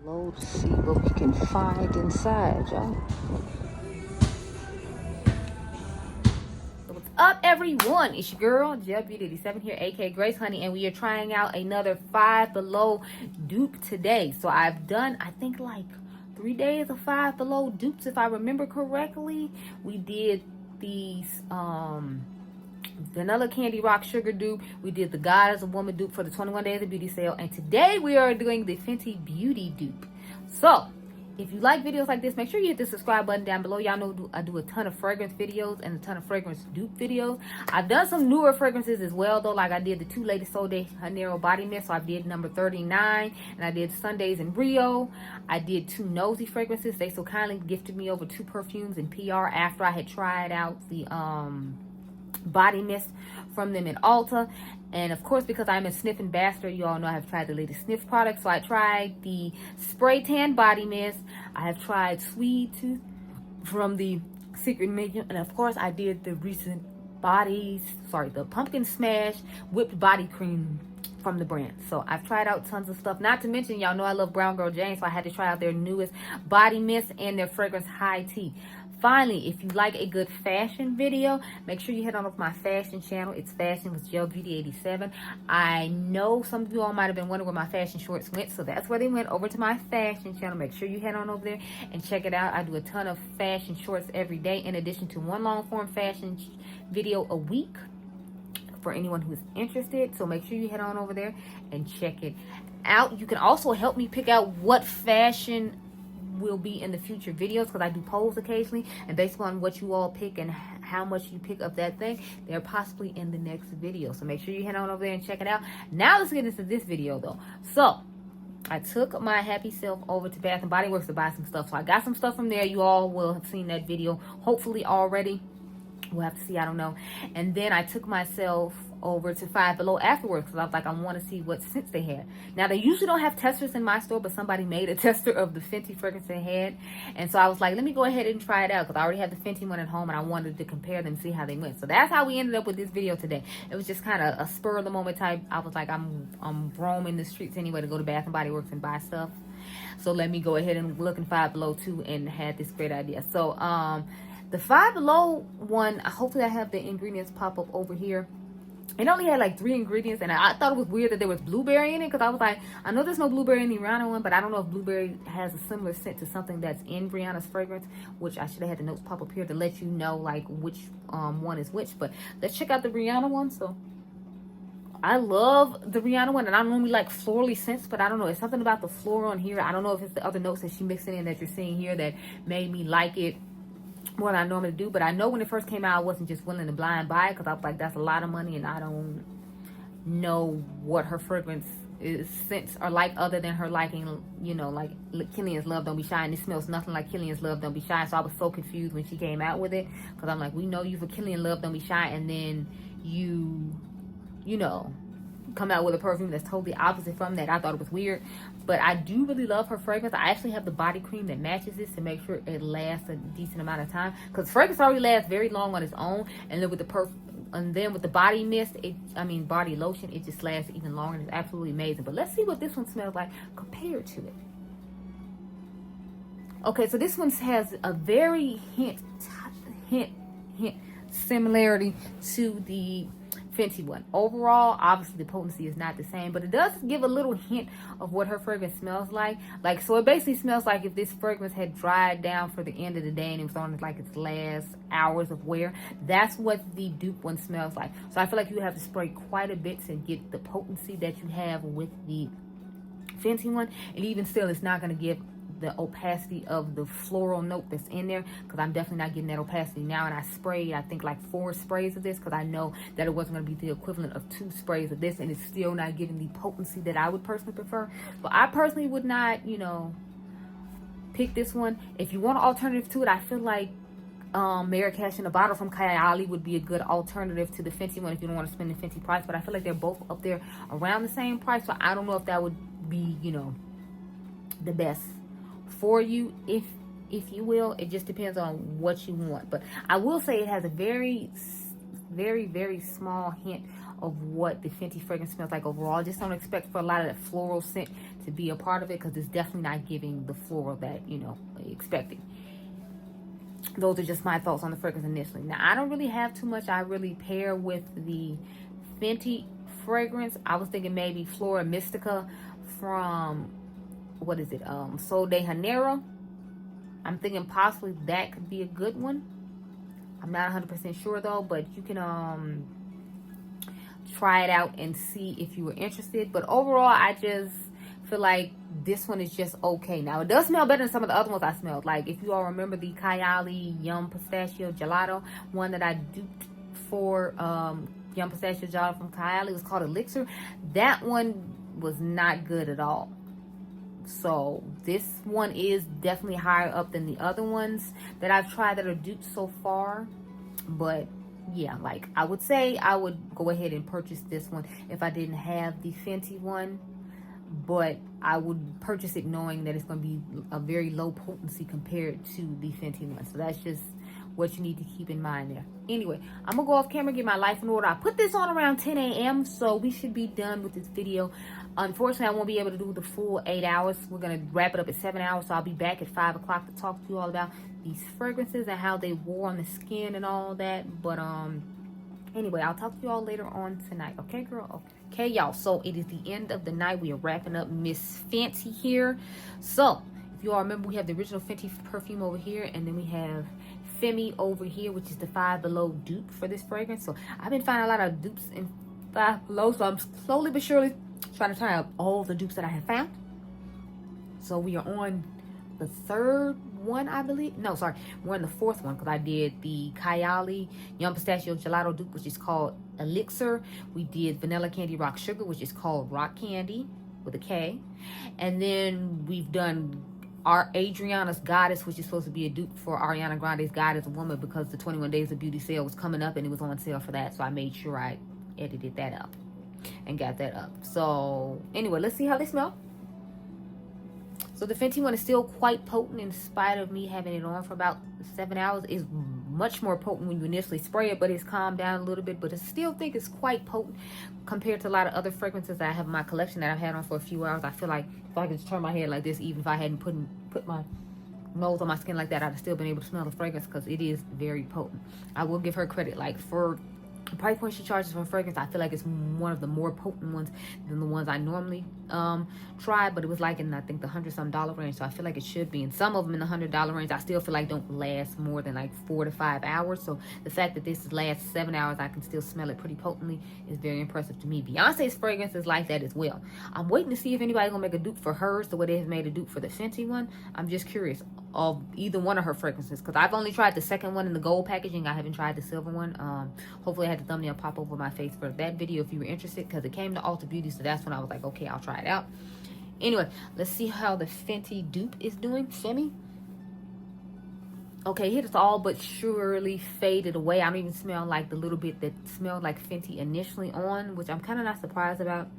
Low to see what we can find inside, y'all. What's up, everyone? It's your girl Gelbeauty-QM here, aka Grace Honey, and we are trying out another Five Below dupe today. So I've done, I think, like 3 days of Five Below dupes, if I remember correctly. We did these vanilla candy rock sugar dupe. We did the God as a Woman dupe for the 21 days of beauty sale, and today we are doing the Fenty Beauty dupe. So if you like videos like this, make sure you hit the subscribe button down below. Y'all know I do a ton of fragrance videos and a ton of fragrance dupe videos. I've done some newer fragrances as well, though. Like I did the 2 Lady Sol de Janeiro body mist, so I did number 39, and I did Sundays in Rio. I did 2 Nosy fragrances. They so kindly gifted me over 2 perfumes in PR after I had tried out the body mist from them in Ulta. And of course, because I'm a Snif ambassador, you all know I have tried the latest Snif products. So I tried the spray tan body mist. I have tried Sweet Tooth from the Secret MIIM, and of course I did the recent the pumpkin smash whipped body cream from the brand. So I've tried out tons of stuff, not to mention, y'all know I love Brown Girl Jane, so I had to try out their newest body mist and their fragrance High Tea. Finally, if you like a good fashion video, make sure you head on over my fashion channel. It's Fashion with Gelbeauty-QM. I know some of you all might have been wondering where my fashion shorts went, so that's where they went, over to my fashion channel. Make sure you head on over there and check it out. I do a ton of fashion shorts every day, in addition to 1 long form fashion video a week for anyone who's interested. So make sure you head on over there and check it out. You can also help me pick out what fashion will be in the future videos, because I do polls occasionally, and based on what you all pick and how much you pick up that thing, they're possibly in the next video. So make sure you head on over there and check it out. Now let's get into this video though. So I took my happy self over to Bath & Body Works to buy some stuff. So I got some stuff from there. You all will have seen that video hopefully already. We'll have to see, I don't know. And then I took myself over to Five Below afterwards, because I was like, I want to see what scents they had. Now, they usually don't have testers in my store, but somebody made a tester of the Fenty fragrance they had. And so I was like, let me go ahead and try it out, because I already have the Fenty one at home, and I wanted to compare them, see how they went. So that's how we ended up with this video today. It was just kind of a spur of the moment type. I was like, I'm roaming the streets anyway to go to Bath & Body Works and buy stuff. So let me go ahead and look in Five Below too, and had this great idea. So the Five Below one, hopefully I have the ingredients pop up over here. It only had like 3 ingredients, and I thought it was weird that there was blueberry in it, because I was like, I know there's no blueberry in the Rihanna one, but I don't know if blueberry has a similar scent to something that's in Rihanna's fragrance, which I should have had the notes pop up here to let you know like which one is which. But let's check out the Rihanna one. So I love the Rihanna one, and I don't normally like florally scents, but I don't know, it's something about the floral on here. I don't know if it's the other notes that she mixed in that you're seeing here that made me like it more than I normally do. But I know when it first came out, I wasn't just willing to blind buy it, because I was like, that's a lot of money, and I don't know what her fragrance scents are like other than her liking, you know, like Killian's Love Don't Be Shy, and it smells nothing like Killian's Love Don't Be Shy. So I was so confused when she came out with it, because I'm like, we know you for Killian Love Don't Be Shy, and then you know, come out with a perfume that's totally opposite from that. I thought it was weird, but I do really love her fragrance. I actually have the body cream that matches this to make sure it lasts a decent amount of time, because fragrance already lasts very long on its own, and then with the body mist, body lotion, it just lasts even longer, and it's absolutely amazing. But let's see what this one smells like compared to it. Okay, so this one has a very hint similarity to the Fenty one. Overall, obviously the potency is not the same, but it does give a little hint of what her fragrance smells like. So it basically smells like if this fragrance had dried down for the end of the day and it was on like its last hours of wear. That's what the dupe one smells like. So I feel like you have to spray quite a bit to get the potency that you have with the Fenty one, and even still, it's not going to give the opacity of the floral note that's in there, because I'm definitely not getting that opacity now. And I sprayed, I think, like 4 sprays of this, because I know that it wasn't going to be the equivalent of 2 sprays of this, and it's still not giving the potency that I would personally prefer. But I personally would not, you know, pick this one. If you want an alternative to it, I feel like Marrakesh in a Bottle from Kylie would be a good alternative to the Fenty one if you don't want to spend the Fenty price. But I feel like they're both up there around the same price, so I don't know if that would be, you know, the best for you, if you will. It just depends on what you want. But I will say it has a very small hint of what the Fenty fragrance smells like overall. Just don't expect for a lot of that floral scent to be a part of it, because it's definitely not giving the floral that, you know, expecting. Those are just my thoughts on the fragrance initially. Now, I don't really have too much I really pair with the Fenty fragrance. I was thinking maybe Flora Mystica from, what is it, Sol de Janeiro. I'm thinking possibly that could be a good one. I'm not 100% sure though, but you can try it out and see if you were interested. But overall, I just feel like this one is just okay. Now, it does smell better than some of the other ones I smelled. Like, if you all remember the Kylie Yum Pistachio Gelato, one that I duped for Yum Pistachio Gelato from Kylie, it was called Elixir. That one was not good at all. So this one is definitely higher up than the other ones that I've tried that are duped so far. But yeah, like, I would say I would go ahead and purchase this one if I didn't have the Fenty one. But I would purchase it knowing that it's going to be a very low potency compared to the Fenty one. So that's just what you need to keep in mind there. Anyway, I'm going to go off camera and get my life in order. I put this on around 10 a.m. so we should be done with this video. Unfortunately, I won't be able to do the full 8 hours. We're going to wrap it up at 7 hours. So I'll be back at 5 o'clock to talk to you all about these fragrances and how they wore on the skin and all that. But anyway, I'll talk to you all later on tonight. Okay, girl? Okay, y'all. So it is the end of the night. We are wrapping up Miss Fenty here. So if you all remember, we have the original Fenty perfume over here, and then we have Femi over here, which is the Five Below dupe for this fragrance. So I've been finding a lot of dupes in Five Below, so I'm slowly but surely trying to try out all the dupes that I have found. So we are on the third one, I believe. No, sorry, we're on the fourth one, because I did the Kylie Yum Pistachio Gelato dupe, which is called Elixir. We did Vanilla Candy Rock Sugar, which is called Rock Candy with a K. And then we've done our Adriana's Goddess, which is supposed to be a dupe for Ariana Grande's God is a Woman, because the 21 Days of Beauty sale was coming up and it was on sale for that. So I made sure I edited that up and got that up. So anyway, let's see how they smell. So the Fenty one is still quite potent in spite of me having it on for about 7 hours. It's much more potent when you initially spray it, but it's calmed down a little bit. But I still think it's quite potent compared to a lot of other fragrances I have in my collection that I've had on for a few hours. I feel like if I could just turn my head like this, even if I hadn't put my nose on my skin like that, I'd have still been able to smell the fragrance, because it is very potent. I will give her credit, like, for the price point she charges for fragrance, I feel like it's one of the more potent ones than the ones I normally try. But it was like in, I think, the $100-some range, so I feel like it should be. And some of them in the $100 range, I still feel like don't last more than like 4 to 5 hours. So the fact that this lasts 7 hours, I can still smell it pretty potently, is very impressive to me. Beyonce's fragrance is like that as well. I'm waiting to see if anybody's gonna make a dupe for hers the way they have made a dupe for the Fenty one. I'm just curious of either one of her fragrances, because I've only tried the second one in the gold packaging. I haven't tried the silver one. Hopefully I had the thumbnail pop over my face for that video if you were interested, because it came to Ulta Beauty, so that's when I was like, okay, I'll try it out. Anyway, let's see how the Fenty dupe is doing. Femi. Okay, it's all but surely faded away. I don't even smell like the little bit that smelled like Fenty initially on, which I'm kind of not surprised about.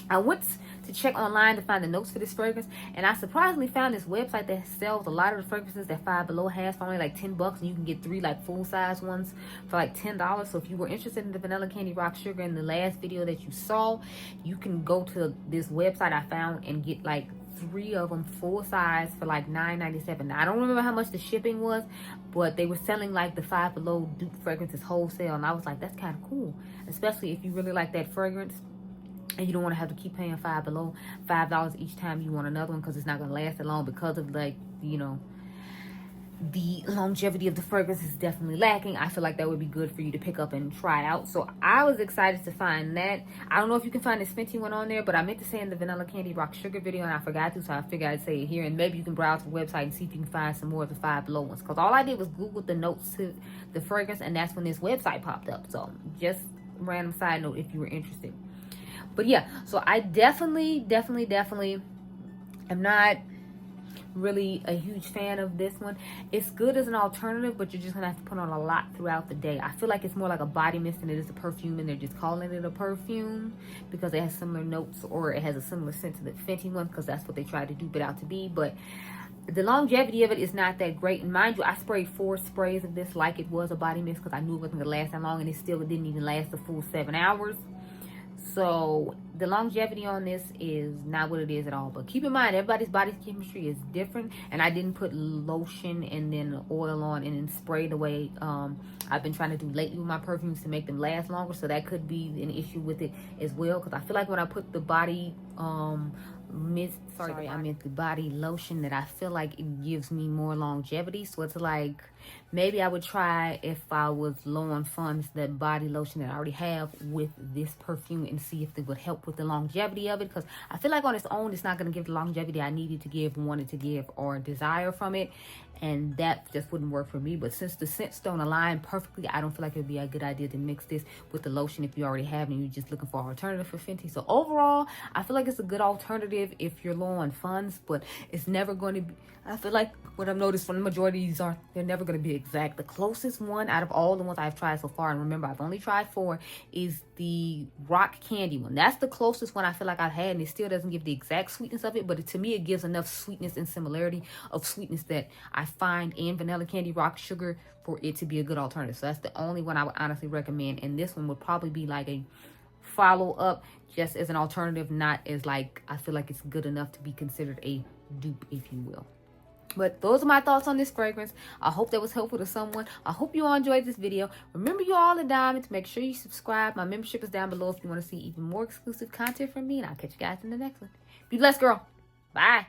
I went to check online to find the notes for this fragrance, and I surprisingly found this website that sells a lot of the fragrances that Five Below has for only like $10, and you can get 3 like full-size ones for like $10. So if you were interested in the Vanilla Candy Rock Sugar in the last video that you saw, you can go to this website I found and get like 3 of them full size for like $9.97. Now, I don't remember how much the shipping was, but they were selling like the Five Below dupe fragrances wholesale, and I was like, that's kind of cool, especially if you really like that fragrance and you don't want to have to keep paying $5 each time you want another one, because it's not going to last that long, because of, like, you know, the longevity of the fragrance is definitely lacking. I feel like that would be good for you to pick up and try out. So I was excited to find that. I don't know if you can find this Fenty one on there, but I meant to say in the Vanilla Candy Rock Sugar video and I forgot to, so I figured I'd say it here. And maybe you can browse the website and see if you can find some more of the Five Below ones, because all I did was Google the notes to the fragrance, and that's when this website popped up. So just random side note if you were interested. But yeah, so I definitely am not really a huge fan of this one. It's good as an alternative, but you're just gonna have to put on a lot throughout the day. I feel like it's more like a body mist than it is a perfume, and they're just calling it a perfume because it has similar notes, or it has a similar scent to the Fenty one, because that's what they tried to dupe it out to be. But the longevity of it is not that great. And mind you, I sprayed 4 sprays of this like it was a body mist, because I knew it wasn't gonna last that long, and it didn't even last the full 7 hours. So the longevity on this is not what it is at all. But keep in mind, everybody's body chemistry is different, and I didn't put lotion and then oil on and then spray the way I've been trying to do lately with my perfumes to make them last longer. So that could be an issue with it as well, because I feel like when I put the body the body lotion, that I feel like it gives me more longevity. So it's like, maybe I would try, if I was low on funds, that body lotion that I already have with this perfume and see if it would help with the longevity of it, because I feel like on its own it's not going to give the longevity I needed to give, wanted to give, or desire from it, and that just wouldn't work for me. But since the scents don't align perfectly, I don't feel like it would be a good idea to mix this with the lotion if you already have and you're just looking for an alternative for Fenty. So overall, I feel like it's a good alternative if you're low on funds, but it's never going to be, I feel like what I've noticed from the majority of these they're never going to be exact. The closest one out of all the ones I've tried so far, and remember I've only tried 4, is the rock candy one. That's the closest one I feel like I've had, and it still doesn't give the exact sweetness of it, but to me it gives enough sweetness and similarity of sweetness that I find in vanilla candy rock sugar for it to be a good alternative. So that's the only one I would honestly recommend, and this one would probably be like a follow-up, just as an alternative, not as like, I feel like it's good enough to be considered a dupe, if you will. But those are my thoughts on this fragrance. I hope that was helpful to someone. I hope you all enjoyed this video. Remember, you all are diamonds. Make sure you subscribe. My membership is down below if you want to see even more exclusive content from me, and I'll catch you guys in the next one. Be blessed, girl. Bye.